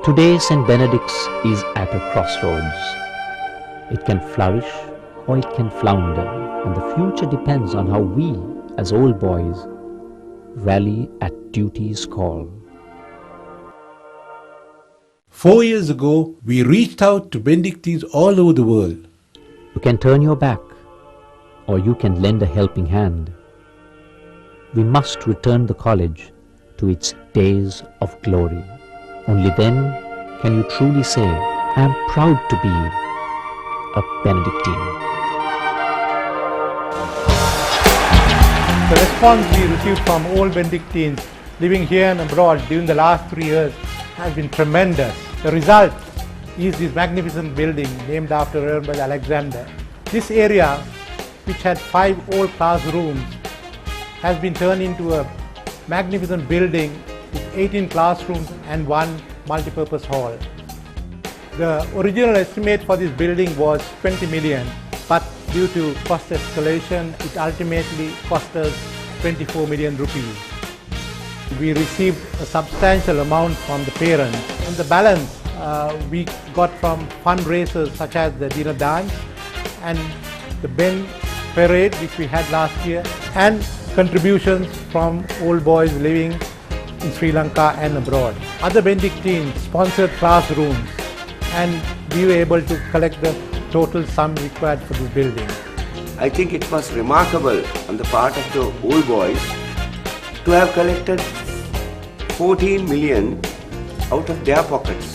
Today St. Benedict's is at a crossroads. It can flourish or it can flounder, and the future depends on how we, as old boys, rally at duty's call. 4 years ago, we reached out to Benedictines all over the world. You can turn your back, or you can lend a helping hand. We must return the college to its days of glory. Only then can you truly say, I am proud to be a Benedictine. The response we received from all Benedictines living here and abroad during the last 3 years has been tremendous. The result is this magnificent building named after Reverend Alexander. This area, which had 5 old classrooms, has been turned into a magnificent building with 18 classrooms and 1 multipurpose hall. The original estimate for this building was 20 million, but due to cost escalation, it ultimately cost us 24 million rupees. We received a substantial amount from the parents, and the balance we got from fundraisers such as the dinner dance and the Ben parade which we had last year, and contributions from old boys living in Sri Lanka and abroad. Other Benedictines sponsored classrooms, and we were able to collect the total sum required for this building. I think it was remarkable on the part of the old boys to have collected 14 million out of their pockets.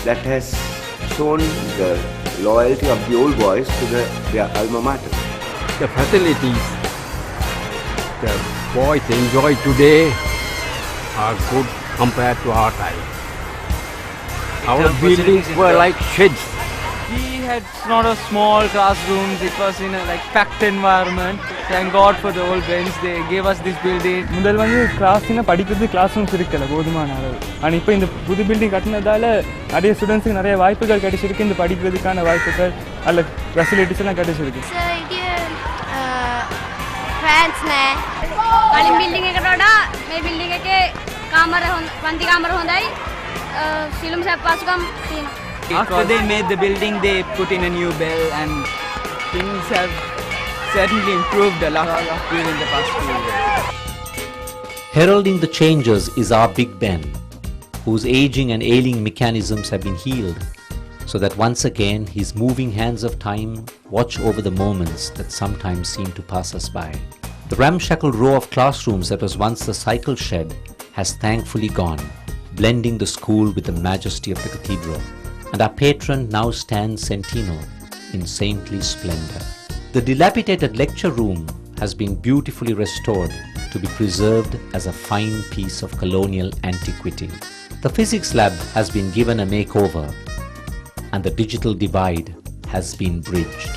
That has shown the loyalty of the old boys to their alma mater. The facilities the boys enjoy today are good compared to our time. Our buildings were like sheds. We had not a small classrooms, it was in a packed environment. Thank God for the old bench, they gave us this building. முதல் வந்து கிளாஸ்னா படிக்கிறது class rooms இருக்கல போதுமான அளவு. ஆனா இப்போ இந்த புது பில்டிங் கட்டினதால நிறைய ஸ்டூடண்ட்ஸ்க்கு நிறைய வாய்ப்புகள் கிடைச்சிருக்கு. இந்த படிக்கிறதுக்கான வாய்ப்புகள் அல்ல ஃபெசிலிட்டிஸ் எல்லாம் கிடைச்சிருக்கு. फैंस ने वाली बिल्डिंग එකට වඩා මේ बिल्डिंग එකේ කාමර පන්ති කාමර හොඳයි සිළුම් සප්පාසුකම් තියෙනවා. After they made the building, they put in a new bell, and things have certainly improved a lot during the past few years. Heralding the changes is our Big Ben, whose aging and ailing mechanisms have been healed, so that once again his moving hands of time watch over the moments that sometimes seem to pass us by. The ramshackle row of classrooms that was once the cycle shed has thankfully gone, blending the school with the majesty of the cathedral, and our patron now stands sentinel in saintly splendor. The dilapidated lecture room has been beautifully restored to be preserved as a fine piece of colonial antiquity. The physics lab has been given a makeover, and the digital divide has been bridged.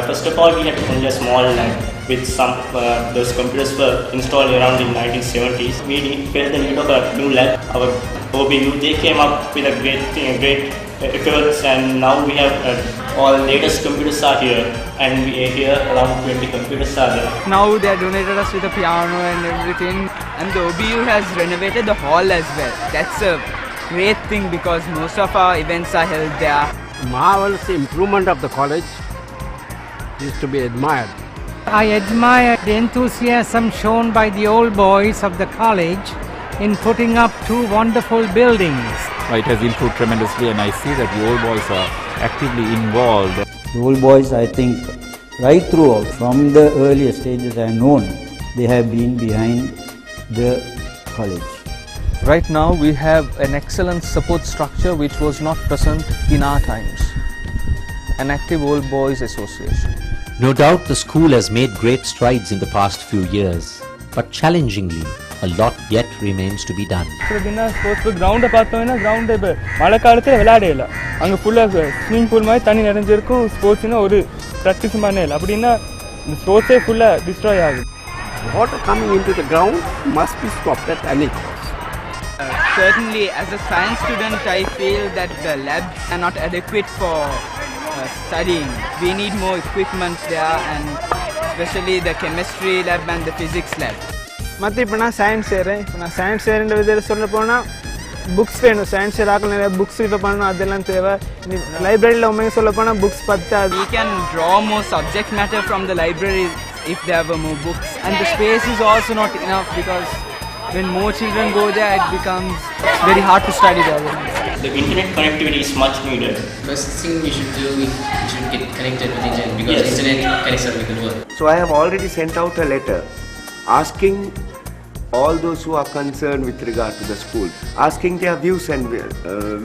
First of all, we had only a small lab with some, those computers were installed around in 1970s. We felt the need of a new lab. Our OBU, they came up with a great efforts, and now we have all latest computers are here, and we are here around 20 computers are there. Now they have donated us with a piano and everything, and the OBU has renovated the hall as well. That's a great thing because most of our events are held there. Marvelous improvement of the college is to be admired. I admire the enthusiasm shown by the old boys of the college in putting up 2 wonderful buildings. It has improved tremendously, and I see that the old boys are actively involved. The old boys, I think, right throughout, from the earliest stages I have known, they have been behind the college. Right now we have an excellent support structure which was not present in our times. An active old boys association. No doubt the school has made great strides in the past few years, but challengingly, a lot yet remains to be done. அப்படினா sports கிரவுண்ட பார்த்தோம்னா ground இப்ப மழை காலத்துல விளையாடல. அங்க ஃபுல்லா swimming pool மாதிரி தண்ணி நிறைஞ்சிருக்கும். ஸ்போர்ட்ஸ்னா ஒரு பிராக்டிஸ் பண்ணல. அப்படினா இந்த ஸ்போர்ட்ஸே ஃபுல்லா டிஸ்ட்ராய் ஆகுது. Water coming into the ground must be stopped at any cost. Certainly, as a science student, I feel that the labs are not adequate for studying. We need more equipment there, and especially the chemistry lab and the physics lab. மற்ற இப்போ நான் science சேரேன். இப்போ நான் science சேருன்ற விதத்தில் சொல்ல போனால் books வேணும். Science ராக்கில் நிறைய புக்ஸ் இப்போ பண்ணணும், அதெல்லாம் தேவை. லைப்ரரியில் உண்மையை சொல்ல போனால் புக்ஸ் பத்தாது. We can draw more subject matter from the library if there were more books. And the space is also not enough because when more children go there, it becomes very hard to study there. The internet connectivity is much needed. First thing we should do, we should get connected with internet because internet connects us with the world. So I have already sent out a letter asking all those who are concerned with regard to the school, asking their views and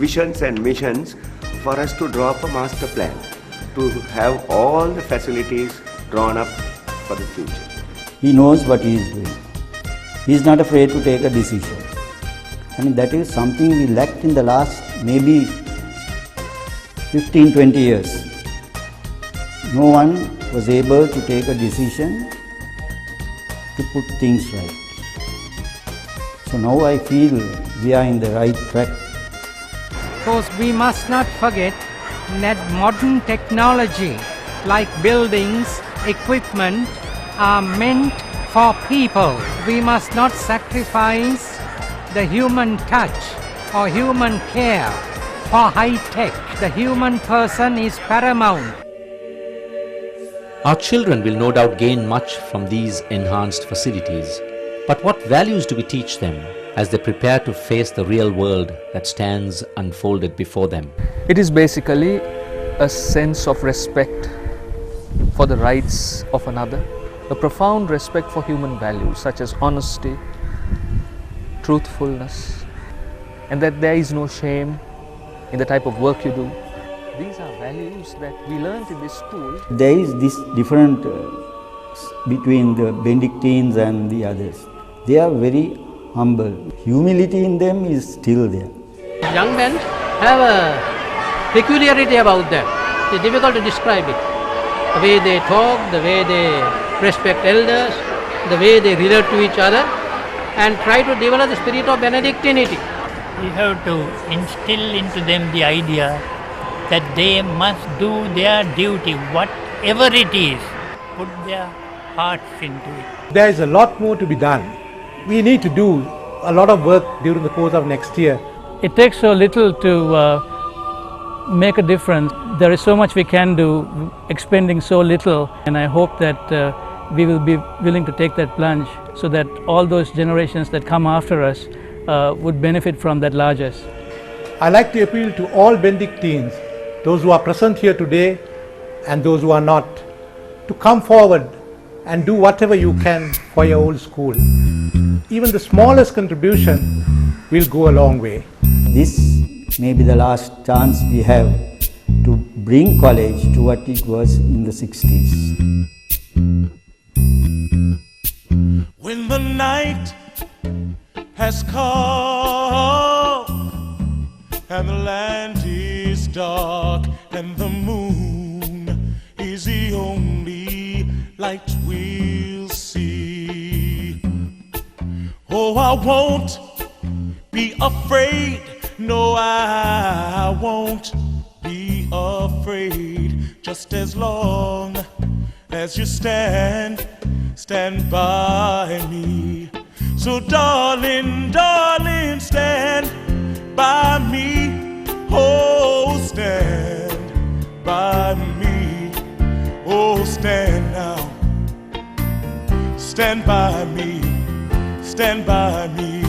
visions and missions for us to draw up a master plan to have all the facilities drawn up for the future. He knows what he is doing. He is not afraid to take a decision. I mean, that is something we lacked in the last maybe 15-20 years. No one was able to take a decision to put things right. So now I feel we are in the right track. Of course, we must not forget that modern technology like buildings, equipment are meant for people. We must not sacrifice the human touch or human care for high tech. The human person is paramount. Our children will no doubt gain much from these enhanced facilities. But what values do we teach them as they prepare to face the real world that stands unfolded before them? It is basically a sense of respect for the rights of another, a profound respect for human values such as honesty, truthfulness, and that there is no shame in the type of work you do. These are values that we learned in this school. There is this difference between the Benedictines and the others. They are very humble. Humility in them is still there. Young men have a peculiarity about them. It's difficult to describe it. The way they talk, the way they respect elders, the way they relate to each other, and try to develop the spirit of Benedictinity. We have to instill into them the idea that they must do their duty, whatever it is, put their hearts into it. There is a lot more to be done. We need to do a lot of work during the course of next year. It takes so little to make a difference. There is so much we can do, expending so little, and I hope that we will be willing to take that plunge so that all those generations that come after us would benefit from that largesse. I like to appeal to all Benedictines, those who are present here today and those who are not, to come forward and do whatever you can for your old school. Even the smallest contribution will go a long way. This may be the last chance we have to bring college to what it was in the 60s. When the night has come and the land is dark and the moon is the only light we'll see. Oh, I won't be afraid. No, I won't be afraid. Just as long as you stand by me. So darling, darling, stand by me. Oh, stand by me. Oh, stand now. Stand by me. Stand by me.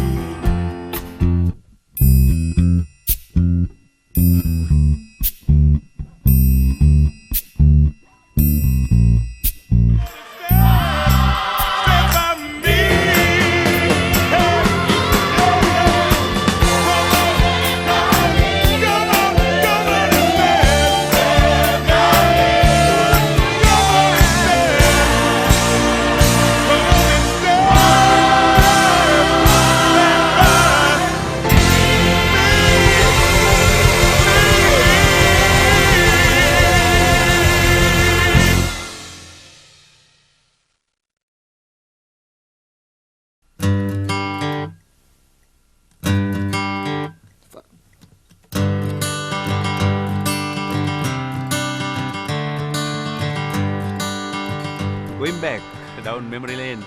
Going back down memory lane,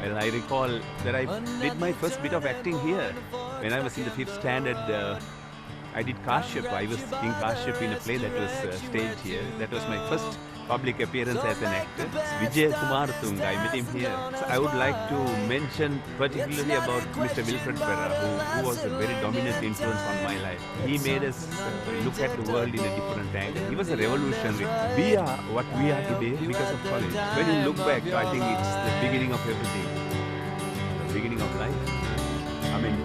well, I recall that I did my first bit of acting here When I was in the 5th standard, I did Kashyap. I was King Kashyap in a play that was staged here. That was my first public appearance as an actor. Vijay Kumarthunga, I met him here. So I would like to mention particularly about Mr. Wilfred Ferrer, who was a very dominant influence on my life. He made us look at the world in a different angle. He was a revolutionary. We are what we are today because of college. When you look back, I think it's the beginning of everything, the beginning of life. I mean,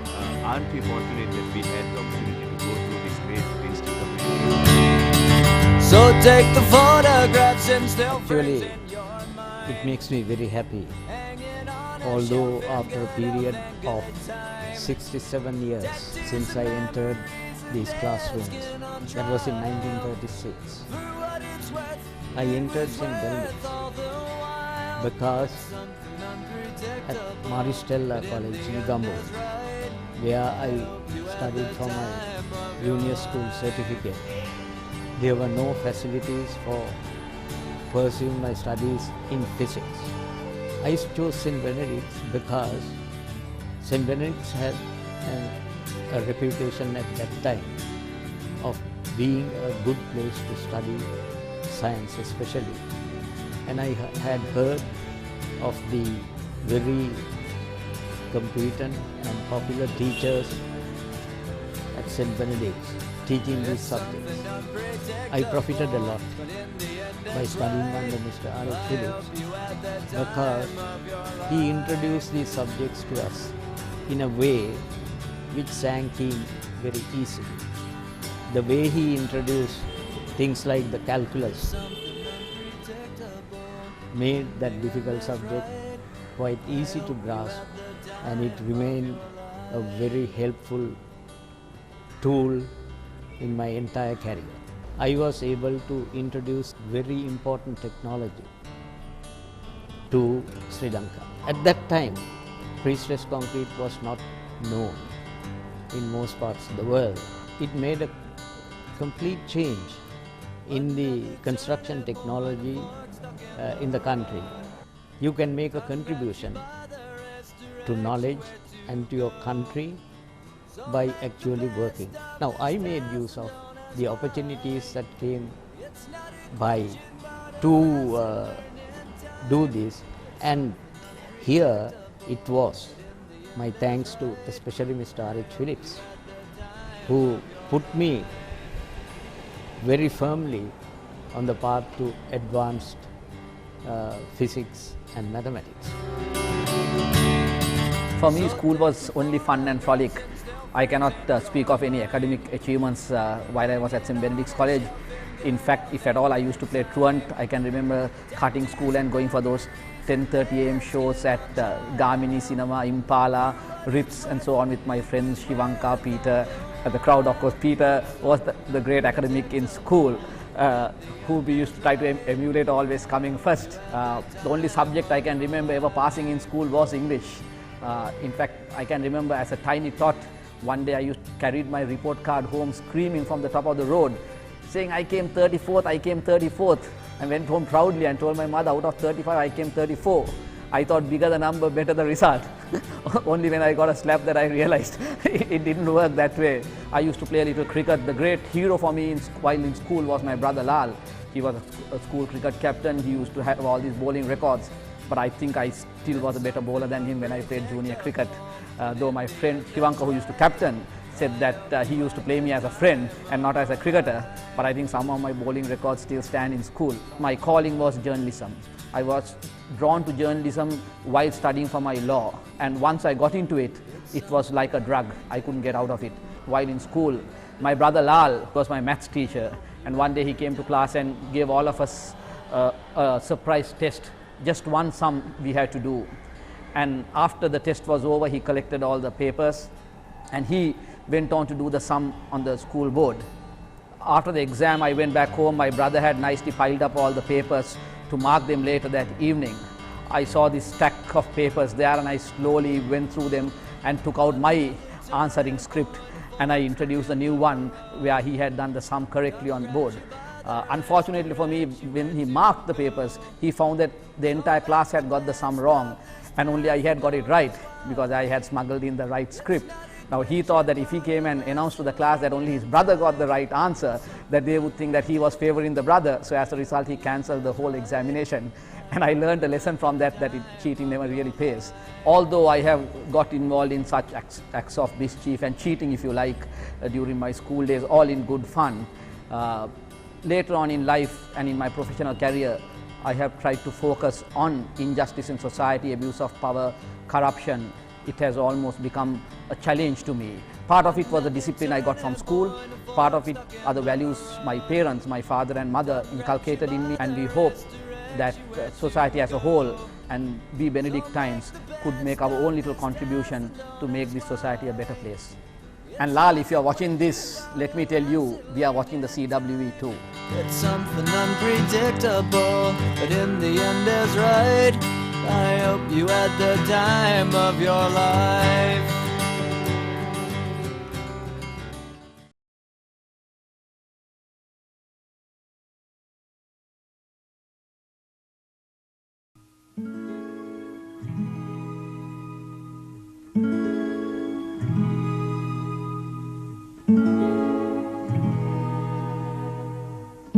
aren't we fortunate that we had the opportunity to go through this great institute of education? So take the photographs and still. Actually, it makes me very happy. Although after a period of 67 years since I entered these classrooms, that was in 1936, I entered St. Benedict because at Maristella College, Colombo, where I studied for my junior school certificate, there were no facilities for pursuing my studies in physics. I chose St. Benedict's because St. Benedict's had a reputation at that time of being a good place to study science especially. And I had heard of the very competent and popular teachers at St. Benedict's teaching these subjects. I profited a lot by studying under Mr. R.H. Phillips because he introduced these subjects to us in a way which sank in very easily. The way he introduced things like the calculus made that difficult subject quite easy to grasp, and it remained a very helpful tool in my entire career. I was able to introduce very important technology to Sri Lanka. At that time, pre-stressed concrete was not known in most parts of the world. It made a complete change in the construction technology in the country. You can make a contribution to knowledge and to your country by actually working. Now, I made use of the opportunities that came by to do this, and here it was my thanks to especially Mr. R.H. Phillips, who put me very firmly on the path to advanced physics and mathematics. For me, school was only fun and frolic. I cannot speak of any academic achievements while I was at St. Benedict's College. In fact, if at all, I used to play truant. I can remember cutting school and going for those 10:30 AM shows at Gamini Cinema, Impala, Ritz and so on with my friends Shivanka, Peter. The crowd, of course, Peter was the great academic in school who we used to try to emulate, always coming first. The only subject I can remember ever passing in school was English. In fact, I can remember as a tiny tot, one day I carried my report card home screaming from the top of the road, saying I came 34th, I came 34th. I went home proudly and told my mother, out of 35 I came 34. I thought bigger the number, better the result. Only when I got a slap that I realized it didn't work that way. I used to play a little cricket. The great hero for me while in school was my brother Lal. He was a school cricket captain. He used to have all these bowling records. But I think I still was a better bowler than him when I played junior cricket. Though my friend Shivanka, who used to captain, said that he used to play me as a friend and not as a cricketer. But I think some of my bowling records still stand in school. My calling was journalism. I was drawn to journalism while studying for my law. And once I got into it, it was like a drug. I couldn't get out of it. While in school, my brother Lal was my maths teacher. And one day he came to class and gave all of us a surprise test. Just one sum we had to do. And after the test was over, he collected all the papers and he went on to do the sum on the school board. After the exam, I went back home. My brother had nicely piled up all the papers to mark them later that evening. I saw this stack of papers there and I slowly went through them and took out my answering script, and I introduced a new one where he had done the sum correctly on board. Unfortunately for me, when he marked the papers, he found that the entire class had got the sum wrong and only I had got it right because I had smuggled in the right script. Now he thought that if he came and announced to the class that only his brother got the right answer, that they would think that he was favoring the brother. So as a result, he cancelled the whole examination. And I learned a lesson from that, cheating never really pays. Although I have got involved in such acts of mischief and cheating, if you like, during my school days, all in good fun. Later on in life and in my professional career, I have tried to focus on injustice in society, abuse of power, corruption. It has almost become a challenge to me. Part of it was the discipline I got from school. Part of it are the values my parents, my father and mother inculcated in me. And we hope that society as a whole and we Benedictines could make our own little contribution to make this society a better place. And Lal, if you are watching this, let me tell you, we are watching the CWE too. It's something unpredictable, but in the end is right. I hope you had the time of your life.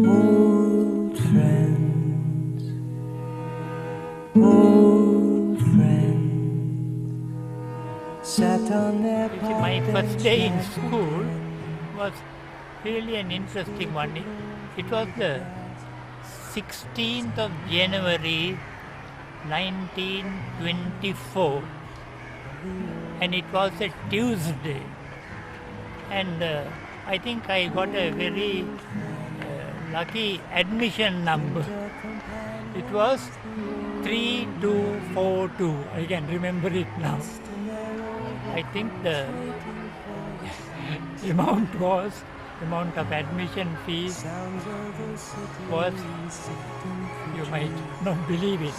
Old friends, old friends, sat on their My first day in school was really an interesting one. It was the 16th of January 1924 and it was a Tuesday, and I think I got a very lucky admission number. It was 3242. I can remember it now. I think the amount of admission fees was, you might not believe it,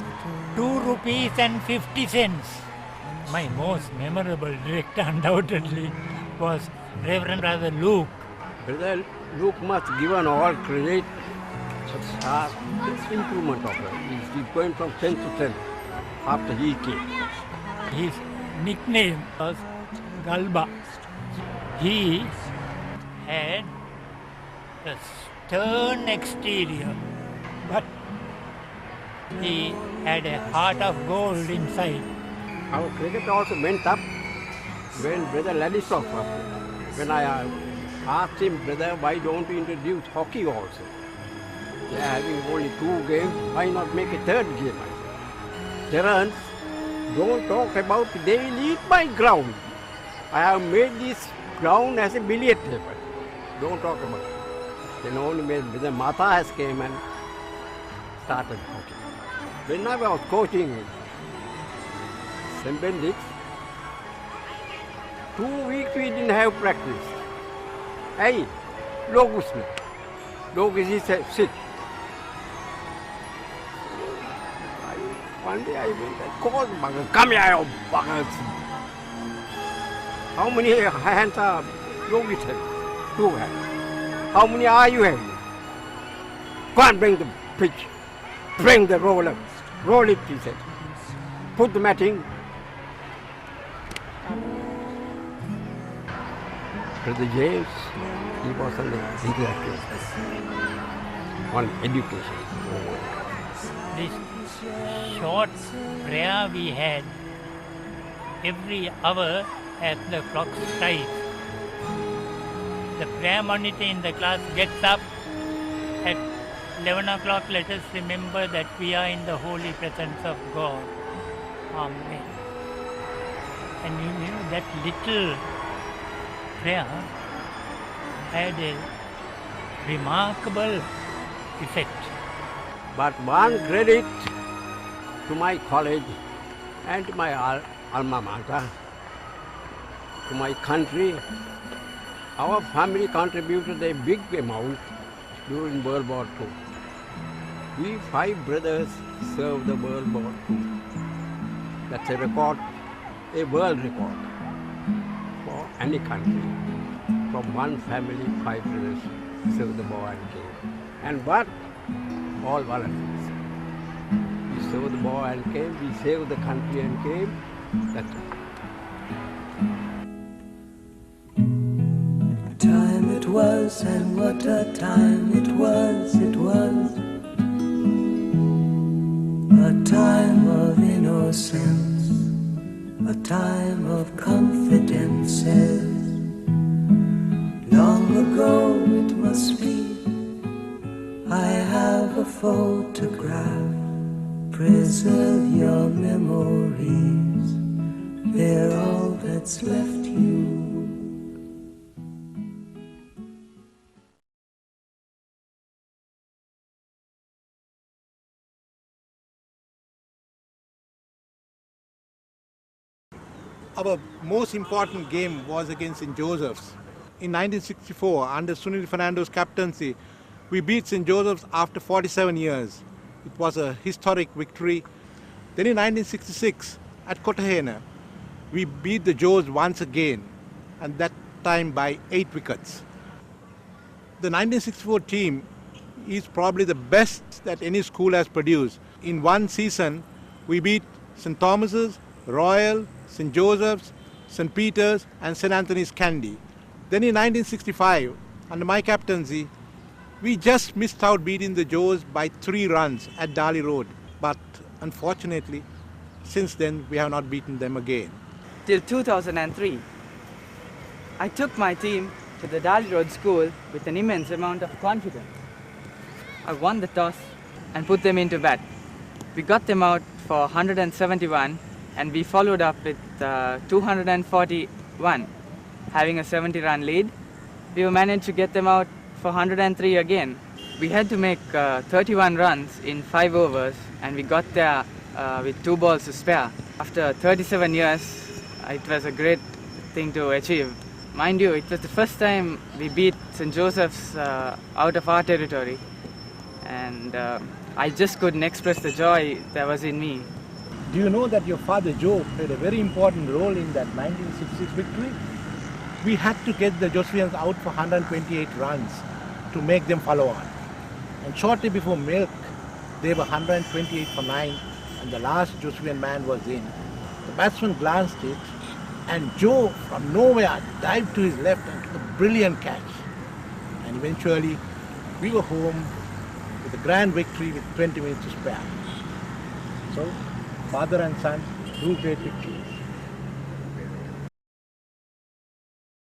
2 rupees and 50 cents. My most memorable director undoubtedly was Reverend Brother Luke. Brother Luke must given all credit for this improvement of it. He's going from 10 to 10 after he came. His nickname was Galba. He had a stern exterior, but he had a heart of gold inside. Our cricket also went up when Brother Ladislav was there. When I asked him, brother, why don't you introduce hockey also? They are having only 2 games, why not make a 3rd game? I said, Terence, don't talk about they will eat my ground. I have made this ground as a billiard table. Don't talk about it. Then only when Brother Mata has came and started hockey. When I was coaching St. Benedict, 2 weeks we didn't have practice. Hey, Logus me. Logus is sick. One day I went and called Bugger, come here, Bugger. How many hands are Logus having? 2 hands. How many are you having? Go and bring the pitch. Bring the roller. Roll it, he said. Put the matting. Brother James, he was an intellectual on education. This short prayer we had every hour as the clock strikes. The prayer monitor in the class gets up at 11 o'clock. Let us remember that we are in the holy presence of God. Amen. And you know that little prayer had a remarkable effect. But one credit to my college and to my alma mater, to my country, our family contributed a big amount during World War II. We 5 brothers served the World War II. That's a record, a world record for any country. From one family, 5 brothers served the war and came. And but all volunteers. We served the war and came, we saved the country and came. That's all. was, and what a time it was, it was. A time of innocence, a time of confidences. Long ago it must be, I have a photograph. Preserve your memories, they're all that's left you. Our most important game was against St. Joseph's. In 1964, under Sunil Fernando's captaincy, we beat St. Joseph's after 47 years. It was a historic victory. Then in 1966, at Cottanchina, we beat the Joes once again, and that time by 8 wickets. The 1964 team is probably the best that any school has produced. In one season, we beat St. Thomas's, Royal, St. Joseph's, St. Peter's and St. Anthony's Candy. Then in 1965, under my captaincy, we just missed out beating the Joes by 3 runs at Dali Road. But unfortunately, since then, we have not beaten them again. Till 2003, I took my team to the Dali Road school with an immense amount of confidence. I won the toss and put them into bat. We got them out for 171 and we followed up with 241. Having a 70-run lead, we managed to get them out for 103 again. We had to make 31 runs in 5 overs and we got there with 2 balls to spare. After 37 years, it was a great thing to achieve. Mind you, it was the first time we beat St. Joseph's out of our territory, and I just couldn't express the joy that was in me. Do you know that your father Joe played a very important role in that 1966 victory? We had to get the Josephians out for 128 runs to make them follow on. And shortly before milk, they were 128 for 9 and the last Josephian man was in. The batsman glanced it and Joe from nowhere dived to his left and took a brilliant catch. And eventually we were home with a grand victory with 20 minutes to spare. So father and son, 2 great victories.